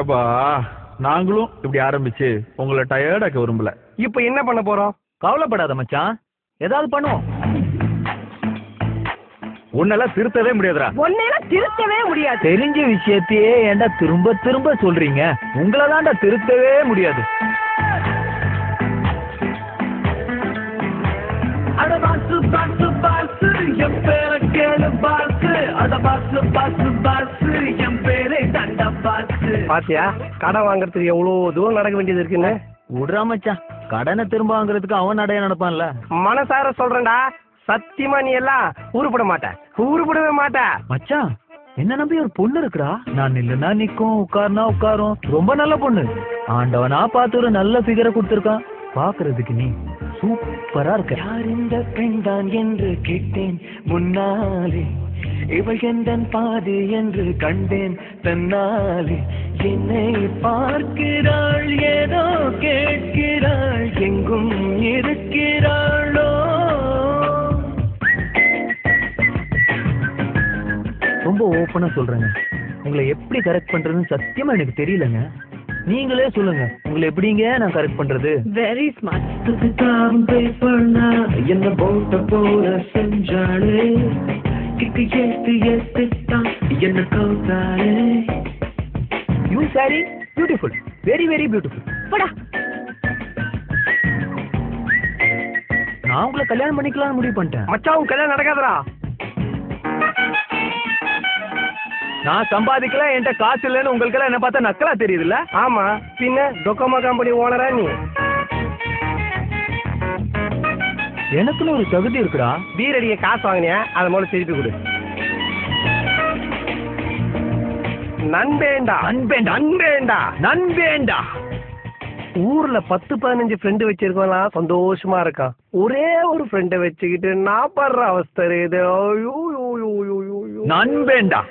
ஏப்பா நாங்களும் இப்படி ஆரம்பிச்சு உங்களை டயர்டாக்க விரும்பல. இப்ப என்ன பண்ண போறோம்? கவலைப்படாத மச்சான், ஏதாவது பண்ணுவோம். உன்னெல்லாம் திருத்தவே முடியாதுடா. ஒன்னெல்லாம் திருத்தவே முடியாது. தெரிஞ்ச விஷயத்தையே ஏன்டா திரும்ப திரும்ப சொல்றீங்க? உங்களை தான்டா திருத்தவே முடியாது. அட பாசு பாசு பாசு என் பேரை கேளு பாசு. அட பாசு பாசு பாசு என் பேரை தண்டா பாசு. பாத்தியா கடன் வாங்குறதுக்கு எவ்வளவு தூரம் நடக்க வேண்டியது இருக்குன்னு. விடுறா மச்சான், கடனை திரும்ப வாங்குறதுக்கு அவன் நடைய நடப்பான்ல. மனசார சொல்றேன்டா, சத்தியமா நீ எல்லாம் உருப்பட மாட்ட, உருப்படவே மாட்ட. மச்சான், என்ன நம்பி ஒரு பொண்ணு இருக்குடா. நான் நில்லுனா நிக்கும், உட்காருனா உட்காரும். ரொம்ப நல்ல பொண்ணு. ஆண்டவனா பார்த்து ஒரு நல்ல ஃபிகரை கொடுத்துருக்கான். பாக்குறதுக்கு நீ சூப்பரா இருக்க. யார் இந்த பெண் தான் என்று கேட்டேன் முன்னாலே, இவள் எந்தன் பாதி என்று கண்டேன் தன்னாலே. என்னை பார்க்கிறாள், ஏதோ கேட்கிறாள், எங்கும் இருக்கிறாளோ. ரொம்ப ஓப்பனா சொல்றேங்க, உங்களை எப்படி கரெக்ட் பண்றதுன்னு சத்தியமா எனக்கு தெரியலங்க. நீங்களே சொல்லுங்க, உங்களை எப்படிங்க நான் கரெக்ட் பண்றது? Very smart. என்ன போட்ட போல செஞ்சாளே, கிக்கு ஏத்து ஏத்துட்டான் என்ன கவுத்தாளே. You sorry beautiful, very very beautiful. போடா. நான் உங்களை கல்யாணம் பண்ணிக்கலாம்னு முடிவு பண்ணிட்டேன். மச்சான் உன் கல்யாணம் நடக்காதடா. நான் சம்பாதிக்கல, என்கிட்ட காசு இல்லைன்னு உங்களுக்கு என்ன பார்த்தா நக்கலா தெரியுதுல்ல? ஆமா, பின்ன டொக்கோமா கம்பெனி ஓனரா நீ? எனக்குன்னு ஒரு தகுதி இருக்குடா. பீரடிய காசு வாங்கினியா, அதை முதல்ல திருப்பி கொடு. நண்பேண்டா நண்பேண்டா நண்பேண்டா நண்பேண்டா. ஊர்ல 10-15 ஃப்ரெண்டு வச்சிருக்கலாம், சந்தோஷமா இருக்கான். ஒரே ஒரு ஃப்ரெண்டை வச்சுக்கிட்டு நான் படுற அவஸ்தை இது. நண்பேண்டா.